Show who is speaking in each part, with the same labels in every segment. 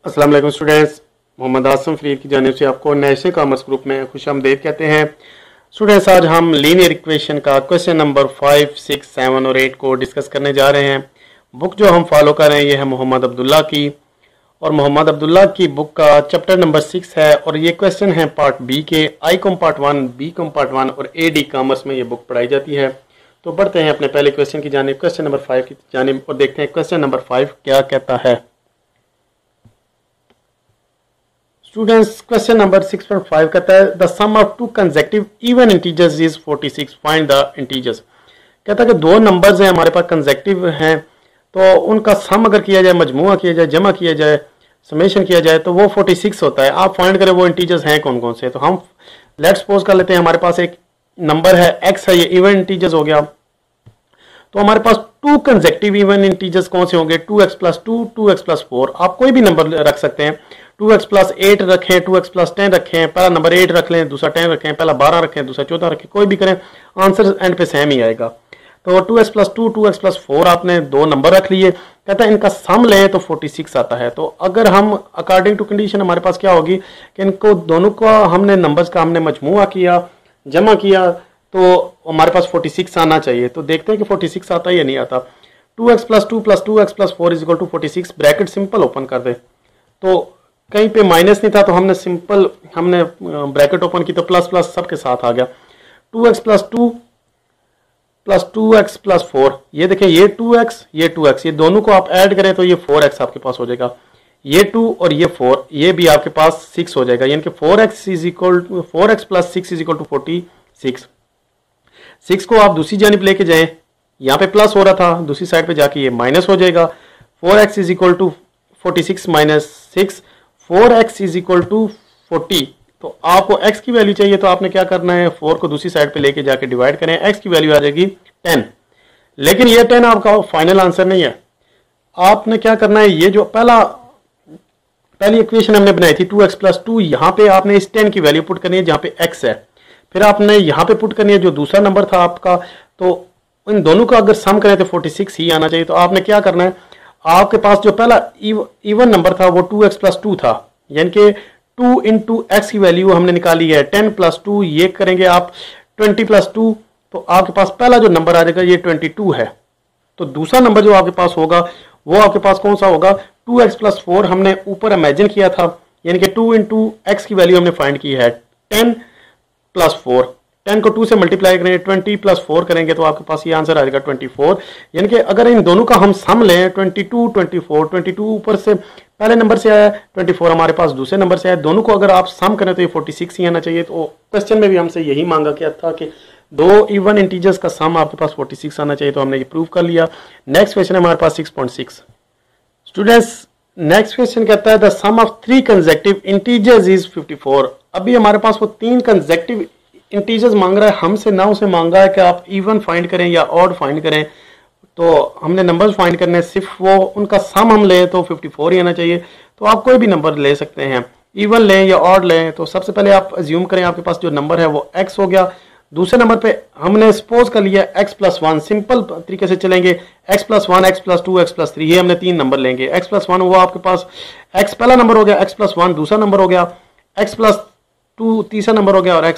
Speaker 1: अस्सलाम वालेकुम स्टूडेंट्स, मोहम्मद आसम फरीद की जानिब से आपको नेशनल कॉमर्स ग्रुप में खुशामदीद कहते हैं। स्टूडेंट्स, आज हम लीनियर इक्वेशन का क्वेश्चन नंबर 5, 6, 7 और 8 को डिस्कस करने जा रहे हैं। बुक जो हम फॉलो कर रहे हैं ये है मोहम्मद अब्दुल्ला की, और मोहम्मद अब्दुल्ला की बुक का चैप्टर नंबर 6 है और ये क्वेश्चन है पार्ट बी के। I com part 1, B com part 1 और AD कॉमर्स में ये बुक पढ़ाई जाती है। तो बढ़ते हैं अपने पहले क्वेश्चन की जानिब, क्वेश्चन नंबर 5 की जानिब, और देखते हैं क्वेश्चन नंबर 5 क्या कहता है। स्टूडेंट्स, क्वेश्चन नंबर 6.5 कहता है the sum of two consecutive even integers is 46, find the integers. कहता है कि दो नंबर्स हैं हमारे पास कंसेक्टिव हैं, तो उनका सम अगर किया जाए, मजमुआ किया जाए, जमा किया जाए, समेशन किया जाए तो वो 46 होता है। आप फाइंड करें वो इंटीजर्स हैं कौन कौन से। तो हम लेट्स सपोज कर लेते हैं हमारे पास एक नंबर है x है, ये इवन इंटीजर्स हो गया। तो हमारे पास टू कंसेक्टिव इवन इंटीजर्स कौन से होंगे? 2x + 2, 2x + 4। आप कोई भी नंबर रख सकते हैं। 2x + 8 रखें, 2x + 10 रखें, पहला नंबर 8 रख लें, दूसरा 10 रखें, पहला 12 रखें, दूसरा 14 रखें, कोई भी करें, आंसर एंड पे सेम ही आएगा। तो 2x + 2, 2x + 4 आपने दो नंबर रख लिए। कहता है इनका सम लें तो 46 आता है। तो अगर हम अकॉर्डिंग टू कंडीशन हमारे पास क्या होगी कि इनको दोनों का हमने नंबर्स का हमने मजमुआ किया, जमा किया, तो हमारे पास 46 आना चाहिए। तो देखते हैं कि 46 आता है या नहीं आता। 2x + 2 + 2x + 4 = 46। Bracket simple open कर दे। तो कहीं पे माइनस नहीं था तो हमने सिंपल ब्रैकेट ओपन की तो प्लस प्लस सबके साथ आ गया। 2x + 2 + 2x + 4, ये देखें, ये 2x, ये 2x, ये दोनों को आप ऐड करें तो ये 4x आपके पास हो जाएगा। ये 2 और ये 4, ये भी आपके पास 6 हो जाएगा। यानी कि 4x + 6 = 46। 6 को आप दूसरी जानिब लेके जाएं, यहाँ पे प्लस हो रहा था, दूसरी साइड पे जाके ये माइनस हो जाएगा। 4x = 46 - 6, 4x = 40। तो आपको x की वैल्यू चाहिए तो आपने क्या करना है, 4 को दूसरी साइड पे लेके जाके डिवाइड करें, x की वैल्यू आ जाएगी 10। लेकिन ये 10 आपका फाइनल आंसर नहीं है। आपने क्या करना है, ये जो पहली इक्वेशन हमने बनाई थी 2x + 2, यहाँ पे आपने इस 10 की वैल्यू पुट करनी है जहाँ पे x है, फिर आपने यहाँ पे पुट करनी है जो दूसरा नंबर था आपका। तो इन दोनों का अगर सम करें तो 46 ही आना चाहिए। तो आपने क्या करना है, आपके पास जो पहला इवन नंबर था वो 2x + 2 था, यानी कि 2 × x की वैल्यू हमने निकाली है 10 + 2, ये करेंगे आप 20 + 2, तो आपके पास पहला जो नंबर आ जाएगा ये 22 है। तो दूसरा नंबर जो आपके पास होगा वो आपके पास कौन सा होगा? 2x + 4 हमने ऊपर इमेजिन किया था, यानी कि 2 × x की वैल्यू हमने फाइंड की है 10 + 4। 10 को 2 से मल्टीप्लाई करेंगे, 20 + 4 करेंगे तो आपके पास ये आंसर आ जाएगा 24। यानी कि अगर इन दोनों का हम सम लें 22, 24, 22 ऊपर से पहले नंबर से आया, 24 हमारे पास दूसरे नंबर से आया, दोनों को अगर आप सम करें तो ये 46 ही आना चाहिए। तो क्वेश्चन में भी हमसे यही मांगा गया था कि दो इवन इंटीजर्स का सम आपके पास 46 आना चाहिए, तो हमने ये प्रूव कर लिया। नेक्स्ट क्वेश्चन है हमारे पास 6.6। स्टूडेंट्स, नेक्स्ट क्वेश्चन कहता है the sum of 3 consecutive integers is 54। अभी हमारे पास वो 3 कंसेक्टिव इंटीजर्स मांग रहा है हमसे, ना उसे मांगा है कि आप इवन फाइंड करें या ऑड फाइंड करें। तो हमने नंबर्स फाइंड करने हैं, सिर्फ वो उनका सम हम लें तो 54 ही आना चाहिए। तो आप कोई भी नंबर ले सकते हैं, इवन लें या ऑड लें। तो सबसे पहले आप अज्यूम करें आपके पास जो नंबर है वो x हो गया। दूसरे नंबर पे हमने सपोज कर लिया x + 1, सिंपल तरीके से चलेंगे, x + 1, x + 2, x + 3, ये हमने 3 नंबर लेंगे। x + 1 हुआ आपके पास, x पहला नंबर हो गया, x + 1 दूसरा नंबर हो गया, x + 2 तीसरा नंबर हो गया, और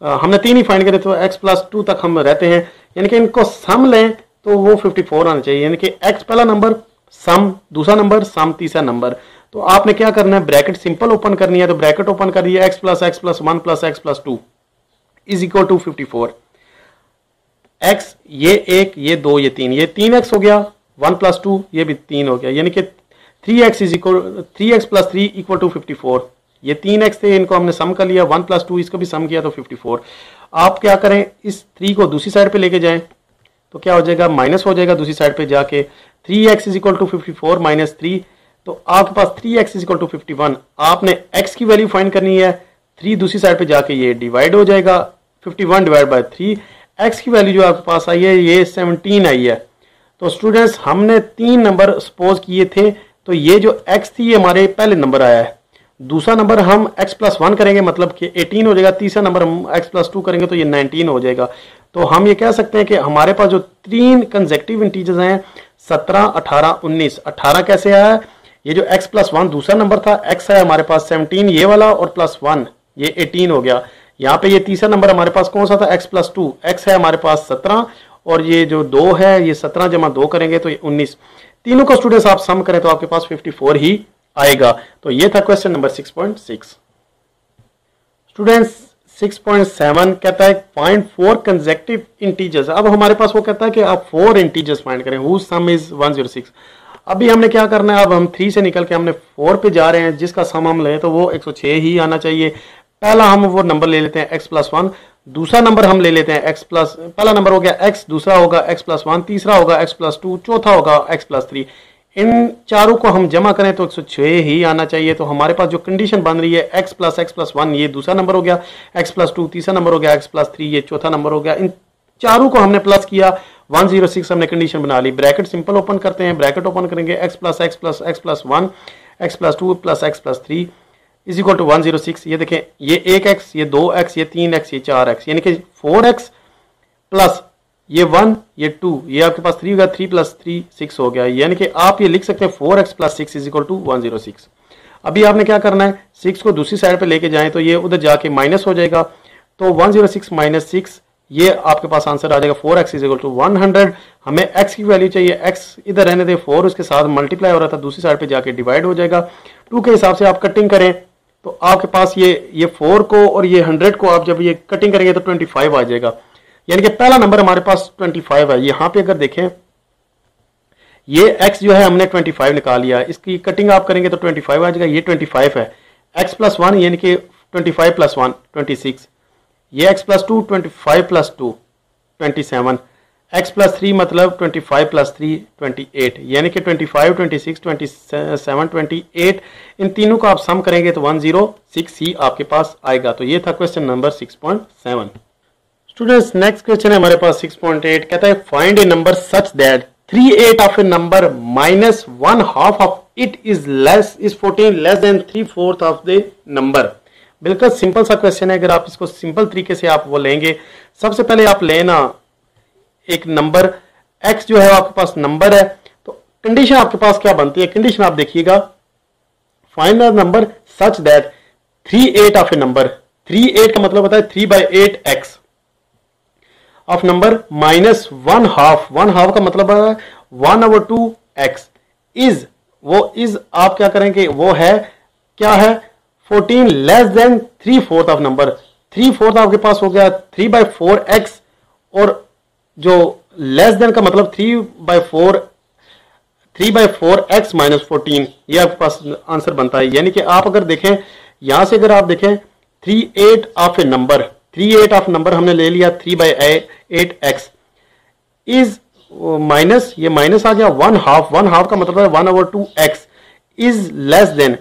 Speaker 1: हमने 3 ही फाइंड करे तो x + 2 तक हम रहते हैं। यानी कि इनको सम लें तो वो 54 आना चाहिए। यानी कि x पहला नंबर, सम दूसरा नंबर, सम तीसरा नंबर। तो आपने क्या करना है, ब्रैकेट सिंपल ओपन करनी है। तो ब्रैकेट ओपन कर दिया, x + x + 1 + x + 2 = 54। x ये 1, ये 2, ये 3, ये 3x हो गया, 1 + 2 ये भी 3 हो गया, यानी कि 3x + 3 = 54। ये 3x थे, इनको हमने सम कर लिया, 1 + 2 इसको भी सम किया तो 54। आप क्या करें, इस 3 को दूसरी साइड पे लेके जाएं तो क्या हो जाएगा, माइनस हो जाएगा दूसरी साइड पे जाके। 3x = 54 - 3, तो आपके पास 3x = 51। आपने x की वैल्यू फाइंड करनी है, 3 दूसरी साइड पे जाके ये डिवाइड हो जाएगा, 51 / 3। x की वैल्यू जो आपके पास आई है ये 17 आई है। तो स्टूडेंट्स, हमने 3 नंबर सपोज किए थे, तो ये जो x थी ये हमारे पहले नंबर आया है। दूसरा नंबर हम x + 1 करेंगे मतलब कि 18 हो जाएगा, तीसरा नंबर हम x + 2 करेंगे तो ये 19 हो जाएगा। तो हम ये कह सकते हैं कि हमारे पास जो 3 कंसेक्टिव इंटीजर्स हैं 17, 18, 19। 18 कैसे आया है, ये जो x प्लस 1 दूसरा नंबर था, x है हमारे पास 17 ये वाला, और प्लस 1 ये 18 हो गया। यहाँ पे ये तीसरा नंबर हमारे पास कौन सा था, x प्लस 2, x है हमारे पास 17, और ये जो 2 है ये 17 जमा 2 करेंगे तो ये 19। तीनों को स्टूडेंट्स आप सम करें तो आपके पास 54 ही आएगा। तो ये था क्वेश्चन नंबर 6.6। स्टूडेंट्स 6.7 कहता है फाइंड 4 कंसेक्यूटिव इंटीजर्स। अब हमारे पास वो कहता है कि आप 4 इंटीजर्स फाइंड करें हुज सम इज 106। अभी हमने क्या करना है, अब हम 3 से निकल के हमने 4 पे जा रहे हैं, जिसका सम हम लें तो वो 106 ही आना चाहिए। पहला हम वो नंबर ले लेते हैं x प्लस 1, दूसरा नंबर हम ले लेते हैं x प्लस, पहला नंबर हो गया x, दूसरा होगा x प्लस 1, तीसरा होगा x प्लस 2, चौथा होगा x प्लस 3। इन चारों को हम जमा करें तो 106 ही आना चाहिए। तो हमारे पास जो कंडीशन बन रही है x प्लस 1 ये दूसरा नंबर हो गया, x प्लस 2 तीसरा नंबर हो गया, x प्लस 3 ये चौथा नंबर हो गया। इन चारों को हमने प्लस किया, 106 हमने कंडीशन बना ली। ब्रैकेट सिंपल ओपन करते हैं, ब्रैकेट ओपन करेंगे x plus 1 x plus 2 plus x plus 3 is equal to 106। ये देखें, ये 1x, ये 2x, ये 3x, ये 4x, यानी कि 4x प्लस ये 1, ये 2, ये आपके पास 3 होगा, 3 प्लस 3 6 हो गया। यानी कि आप ये लिख सकते हैं 4x plus 6 is equal to 106। अभी आपने क्या करना है, 6 को दूसरी साइड पे लेके जाएं तो ये उधर जाके माइनस हो जाएगा। तो 106 माइनस 6 ये आपके पास आंसर आ जाएगा 4x इज इक्वल टू 100। हमें x की वैल्यू चाहिए, x इधर रहने दे, 4 उसके साथ मल्टीप्लाई हो रहा था, दूसरी साइड पे जाके डिवाइड हो जाएगा। 2 के हिसाब से आप कटिंग करें तो आपके पास ये 4 को और ये 100 को आप जब ये कटिंग करेंगे तो 25 आ जाएगा। यानी कि पहला नंबर हमारे पास 25 है। यहाँ पे अगर देखें ये x जो है हमने 25 निकाल लिया, इसकी कटिंग आप करेंगे तो 25 आ जाएगा। ये 25 है, x प्लस 1 यानी कि 25 प्लस 1 26, ये x plus 2 25 plus 2 27, x plus 3 मतलब 25 प्लस 3 28, यानी कि 25 26 27 28। इन तीनों को आप सम करेंगे तो 106 ही आपके पास आएगा। तो ये था question number 6.7। Students next question है हमारे पास 6.8, कहता है find A number such that 3/8 of A number minus 1/2 of it is 14 less than 3/4 of the number. बिल्कुल सिंपल सा क्वेश्चन है। अगर आप इसको सिंपल तरीके से आप वो लेंगे, सबसे पहले आप लेना एक नंबर x जो है आपके पास नंबर है, तो कंडीशन आपके पास क्या बनती है, कंडीशन आप देखिएगा, find the number such that 3/8 of A number, 3/8 का मतलब होता है 3/8x ऑफ नंबर माइनस 1/2 का मतलब है 1/2x इज, वो इज आप क्या करेंगे, वो है क्या है 14 लेस देन 3/4 ऑफ नंबर। 3/4 आपके पास हो गया 3/4x, और जो लेस देन का मतलब 3/4x माइनस 14, ये आपके पास आंसर बनता है। यानी कि आप अगर देखें यहां से, अगर आप देखें 3/8 of A number, 3/8 of number हमने ले लिया 3/8x इज माइनस, ये माइनस आ गया 1/2 का मतलब है 1/2x is less than,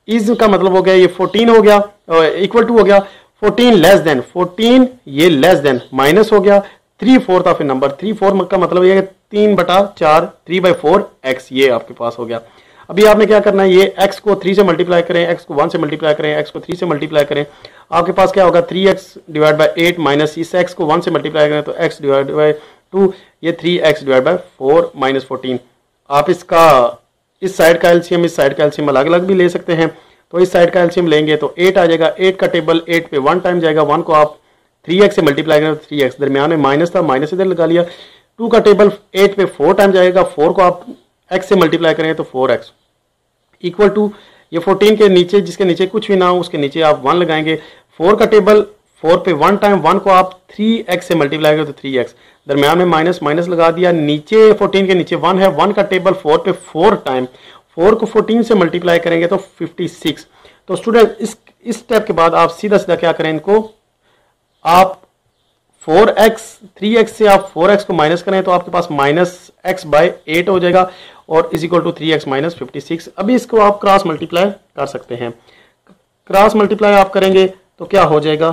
Speaker 1: is का मतलब हो गया ये 14 हो गया, इक्वल टू हो गया 14 लेस देन, 14 ये लेस देन माइनस हो गया 3/4 ऑफ ए नंबर। 3/4 का मतलब ये 3/4 3/4x ये आपके पास हो गया। अभी आपने क्या करना है, ये x को 3 से मल्टीप्लाई करें, x को 1 से मल्टीप्लाई करें, x को 3 से मल्टीप्लाई करें, आपके पास क्या होगा 3x डिवाइड बाई 8 माइनस इस x को 1 से मल्टीप्लाई करें तो x डिवाइड बाई 2, ये 3x डिवाइड बाई 4 माइनस 14। आप इसका इस साइड का एलसीएम इस साइड का एलसीएम अलग अलग भी ले सकते हैं। तो इस साइड का एलसीएम लेंगे तो 8 आ जाएगा, 8 का टेबल 8 पे 1 टाइम जाएगा, 1 को आप 3x से मल्टीप्लाई करें तो 3x, दरमियान में माइनस था माइनस इधर लगा लिया। 2 का टेबल 8 पे 4 टाइम जाएगा, 4 को आप x से मल्टीप्लाई करें तो 4x इक्वल टू ये 14 के नीचे जिसके नीचे कुछ भी ना हो उसके नीचे आप 1 लगाएंगे। 4 का टेबल 4 पे 1 टाइम, 1 को आप 3x से मल्टीप्लाई करें तो 3x, दरमियान में माइनस माइनस लगा दिया, नीचे 14 के नीचे 1 है, 1 का टेबल 4 पे 4 टाइम, 4 को 14 से मल्टीप्लाई करेंगे तो 56। तो स्टूडेंट इस स्टेप के बाद आप सीधा सीधा क्या करें, इनको आप 4x 3x से आप 4x को माइनस करें तो आपके पास माइनस x बाई 8 हो जाएगा और is equal to 3x minus 56। अभी इसको आप क्रॉस मल्टीप्लाई कर सकते हैं। क्रॉस मल्टीप्लाई आप करेंगे तो क्या हो जाएगा,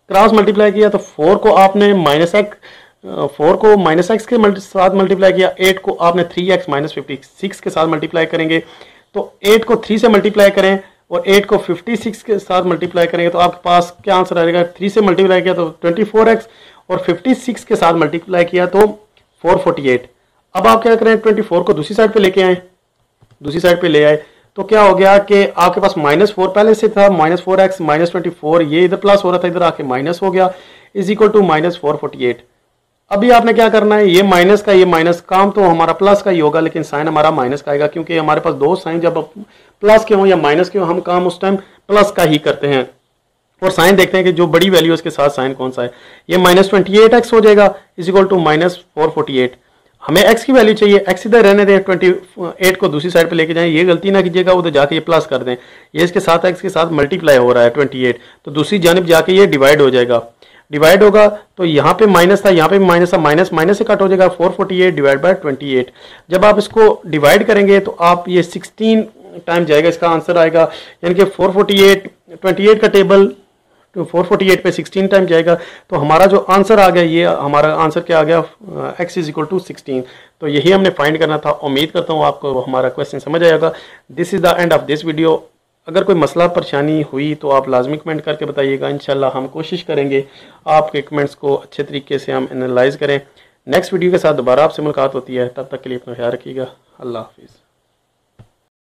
Speaker 1: क्रॉस मल्टीप्लाई किया तो 4 को आपने माइनस x, 4 को माइनस x के साथ मल्टीप्लाई किया, 8 को आपने 3x माइनस 56 के साथ मल्टीप्लाई करेंगे। तो 8 को 3 से मल्टीप्लाई करें और 8 को 56 के साथ मल्टीप्लाई करेंगे तो आपके पास क्या आंसर आएगा, 3 से मल्टीप्लाई किया तो 24x और 56 के साथ मल्टीप्लाई किया तो 448। अब आप क्या करें, 24 को दूसरी साइड पे लेके आए, दूसरी साइड पे ले आए तो क्या हो गया कि आपके पास -4 पहले से था, -4x -24, ये इधर प्लस हो रहा था, इधर आके माइनस हो गया, इज इक्वल टू -448। अभी आपने क्या करना है, ये माइनस का ये माइनस, काम तो हमारा प्लस का ही होगा लेकिन साइन हमारा माइनस का आएगा, क्योंकि हमारे पास दो साइन जब प्लस के हों या माइनस के हों हम काम उस टाइम प्लस का ही करते हैं। और साइन देखते हैं कि जो बड़ी वैल्यू है उसके साथ साइन कौन सा है। ये -28x हो जाएगा इज इक्वल टू -448। हमें x की वैल्यू चाहिए, x इधर रहने दें, 28 को दूसरी साइड पे लेके जाएं, ये गलती ना कीजिएगा, उधर जाके ये प्लस कर दें, ये इसके साथ x के साथ मल्टीप्लाई हो रहा है 28, तो दूसरी जानिब जाके ये डिवाइड हो जाएगा, डिवाइड होगा तो यहाँ पे माइनस था, यहाँ पे भी माइनस था, माइनस माइनस से कट हो जाएगा, 448 डिवाइड बाय 28। जब आप इसको डिवाइड करेंगे तो आप ये 16 टाइम जाएगा, इसका आंसर आएगा, यानी कि 448 28 का टेबल 448 पे 16 टाइम जाएगा, तो हमारा जो आंसर आ गया, ये हमारा आंसर क्या आ गया, x इज इक्वल टू 16। तो यही हमने फाइंड करना था। उम्मीद करता हूँ आपको हमारा क्वेश्चन समझ आएगा। This is the end of this video. अगर कोई मसला परेशानी हुई तो आप लाजमी कमेंट करके बताइएगा, इंशाल्लाह हम कोशिश करेंगे आपके कमेंट्स को अच्छे तरीके से हम एनालाइज करें। नेक्स्ट वीडियो के साथ दोबारा आपसे मुलाकात होती है, तब तक के लिए अपना ख्याल रखिएगा। अल्लाह हाफिज़।